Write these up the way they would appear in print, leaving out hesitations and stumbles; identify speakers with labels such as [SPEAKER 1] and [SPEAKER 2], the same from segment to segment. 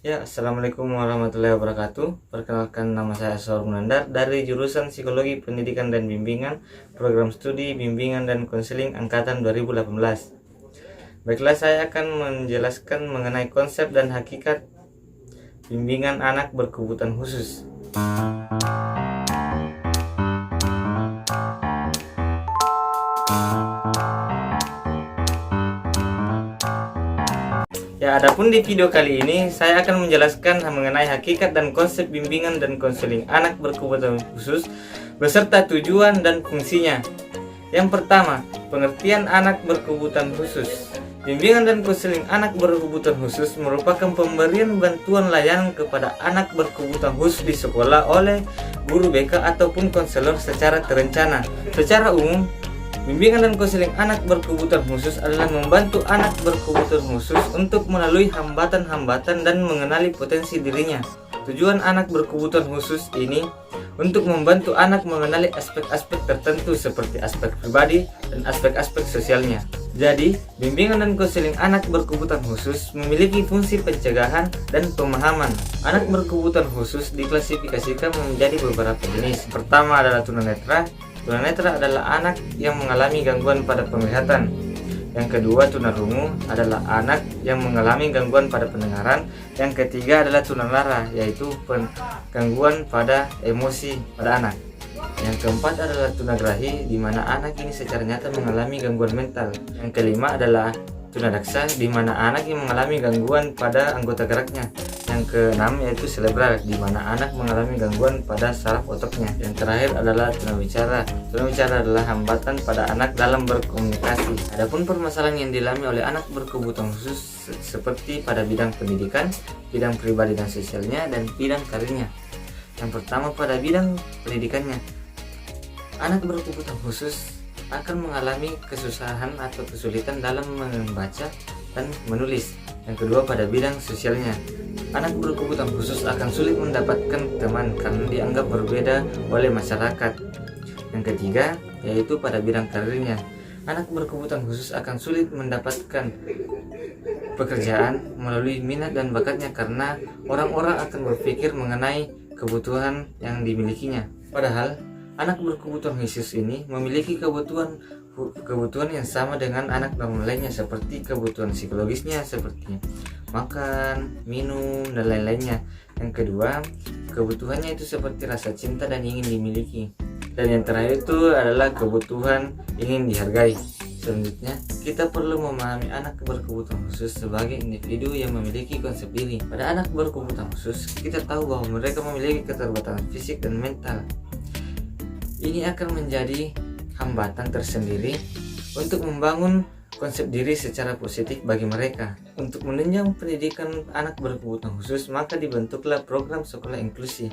[SPEAKER 1] Ya, Assalamualaikum warahmatullahi wabarakatuh. Perkenalkan, nama saya Saur Munandar dari jurusan Psikologi Pendidikan dan Bimbingan, Program Studi Bimbingan dan Konseling Angkatan 2018. Baiklah, saya akan menjelaskan mengenai konsep dan hakikat bimbingan anak berkebutuhan khusus. Ya, adapun di video kali ini saya akan menjelaskan mengenai hakikat dan konsep bimbingan dan konseling anak berkebutuhan khusus beserta tujuan dan fungsinya. Yang pertama, pengertian anak berkebutuhan khusus. Bimbingan dan konseling anak berkebutuhan khusus merupakan pemberian bantuan layanan kepada anak berkebutuhan khusus di sekolah oleh guru BK ataupun konselor secara terencana. Secara umum, bimbingan dan konseling anak berkebutuhan khusus adalah membantu anak berkebutuhan khusus untuk melalui hambatan-hambatan dan mengenali potensi dirinya. Tujuan anak berkebutuhan khusus ini untuk membantu anak mengenali aspek-aspek tertentu seperti aspek pribadi dan aspek-aspek sosialnya. Jadi, bimbingan dan konseling anak berkebutuhan khusus memiliki fungsi pencegahan dan pemahaman. Anak berkebutuhan khusus diklasifikasikan menjadi beberapa jenis. Pertama adalah tunanetra. Tunanetra adalah anak yang mengalami gangguan pada penglihatan. Yang kedua, tunarungu adalah anak yang mengalami gangguan pada pendengaran. Yang ketiga adalah tunalara, yaitu gangguan pada emosi pada anak. Yang keempat adalah tunagrahi, di mana anak ini secara nyata mengalami gangguan mental. Yang kelima adalah tunadaksa, di mana anak yang mengalami gangguan pada anggota geraknya. Yang keenam yaitu selebral, di mana anak mengalami gangguan pada saraf otaknya. Yang terakhir adalah tunawicara. Tunawicara adalah hambatan pada anak dalam berkomunikasi. Adapun permasalahan yang dialami oleh anak berkebutuhan khusus seperti pada bidang pendidikan, bidang pribadi dan sosialnya, dan bidang karirnya. Yang pertama, pada bidang pendidikannya, anak berkebutuhan khusus akan mengalami kesusahan atau kesulitan dalam membaca dan menulis. Yang kedua, pada bidang sosialnya, anak berkebutuhan khusus akan sulit mendapatkan teman karena dianggap berbeda oleh masyarakat. Yang ketiga, yaitu pada bidang karirnya, anak berkebutuhan khusus akan sulit mendapatkan pekerjaan melalui minat dan bakatnya karena orang-orang akan berpikir mengenai kebutuhan yang dimilikinya. Padahal anak berkebutuhan khusus ini memiliki kebutuhan yang sama dengan anak normal lainnya, seperti kebutuhan psikologisnya seperti makan, minum, dan lain-lainnya. Yang kedua, kebutuhannya itu seperti rasa cinta dan ingin dimiliki. Dan yang terakhir itu adalah kebutuhan ingin dihargai. Selanjutnya, kita perlu memahami anak berkebutuhan khusus sebagai individu yang memiliki konsep diri. Pada anak berkebutuhan khusus, kita tahu bahwa mereka memiliki keterbatasan fisik dan mental. Ini akan menjadi hambatan tersendiri untuk membangun konsep diri secara positif bagi mereka. Untuk menunjang pendidikan anak berkebutuhan khusus, maka dibentuklah program sekolah inklusi.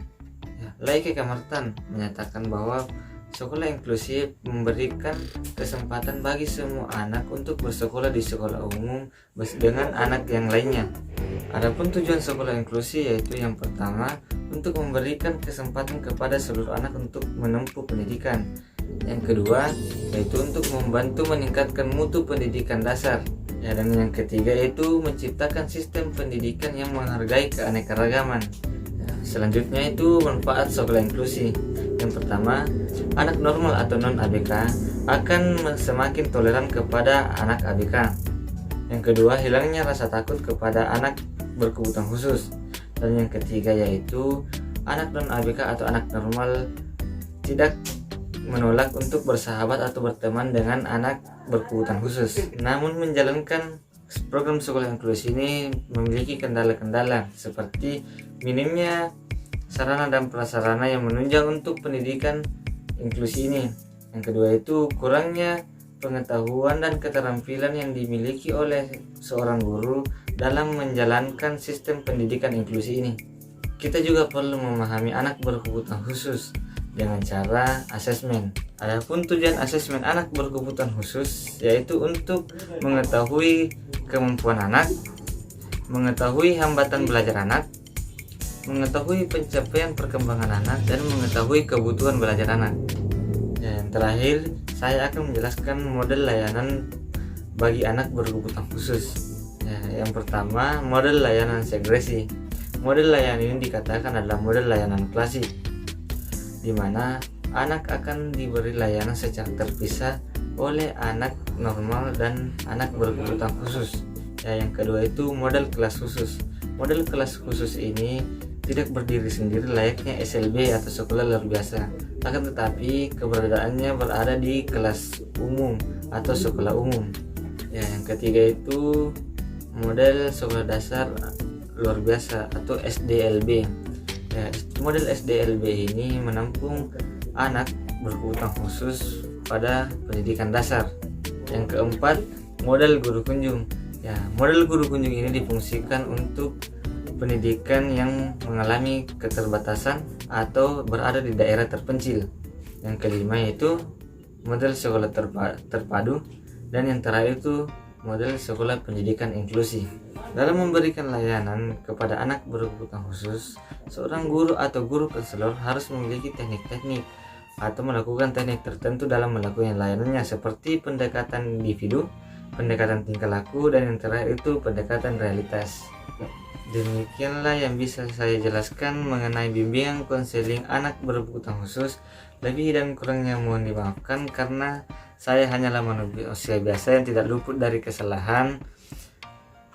[SPEAKER 1] Laike Kamartan menyatakan bahwa sekolah inklusif memberikan kesempatan bagi semua anak untuk bersekolah di sekolah umum dengan anak yang lainnya. Adapun tujuan sekolah inklusi yaitu yang pertama, untuk memberikan kesempatan kepada seluruh anak untuk menempuh pendidikan. Yang kedua, yaitu untuk membantu meningkatkan mutu pendidikan dasar. Dan yang ketiga yaitu menciptakan sistem pendidikan yang menghargai keanekaragaman. Selanjutnya itu manfaat sekolah inklusi. Yang pertama, anak normal atau non-ABK akan semakin toleran kepada anak ABK. Yang kedua, hilangnya rasa takut kepada anak berkebutuhan khusus. Dan yang ketiga yaitu anak non-ABK atau anak normal tidak menolak untuk bersahabat atau berteman dengan anak berkebutuhan khusus. Namun menjalankan program sekolah inklusi ini memiliki kendala-kendala seperti minimnya sarana dan prasarana yang menunjang untuk pendidikan inklusi ini. Yang kedua itu kurangnya pengetahuan dan keterampilan yang dimiliki oleh seorang guru dalam menjalankan sistem pendidikan inklusi ini. Kita juga perlu memahami anak berkebutuhan khusus dengan cara asesmen. Adapun tujuan asesmen anak berkebutuhan khusus yaitu untuk mengetahui kemampuan anak, mengetahui hambatan belajar anak, mengetahui pencapaian perkembangan anak, dan mengetahui kebutuhan belajar anak. Dan terakhir, saya akan menjelaskan model layanan bagi anak berkebutuhan khusus. Yang pertama, model layanan segresi. Model layanan ini dikatakan adalah model layanan klasik, di mana anak akan diberi layanan secara terpisah oleh anak normal dan anak berkebutuhan khusus. Ya, yang kedua itu model kelas khusus. Model kelas khusus ini tidak berdiri sendiri layaknya SLB atau sekolah luar biasa, akan tetapi keberadaannya berada di kelas umum atau sekolah umum. Ya, yang ketiga itu model sekolah dasar luar biasa atau SDLB. Ya, model SDLB ini menampung anak berkebutuhan khusus pada pendidikan dasar. Yang keempat, model guru kunjung. Ya, model guru kunjung ini difungsikan untuk pendidikan yang mengalami keterbatasan atau berada di daerah terpencil. Yang kelima yaitu model sekolah terpadu, dan yang terakhir itu model sekolah pendidikan inklusi. Dalam memberikan layanan kepada anak berkebutuhan khusus, seorang guru atau guru konselor harus memiliki teknik-teknik atau melakukan teknik tertentu dalam melakukan layanannya, seperti pendekatan individu, pendekatan tingkah laku, dan yang terakhir itu pendekatan realitas. Demikianlah yang bisa saya jelaskan mengenai bimbingan konseling anak berkebutuhan khusus. Lebih dan kurangnya mohon dimaafkan karena saya hanyalah manusia biasa yang tidak luput dari kesalahan.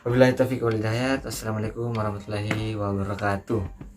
[SPEAKER 1] Wabillahi taufiq wal hidayah. Assalamualaikum warahmatullahi wabarakatuh.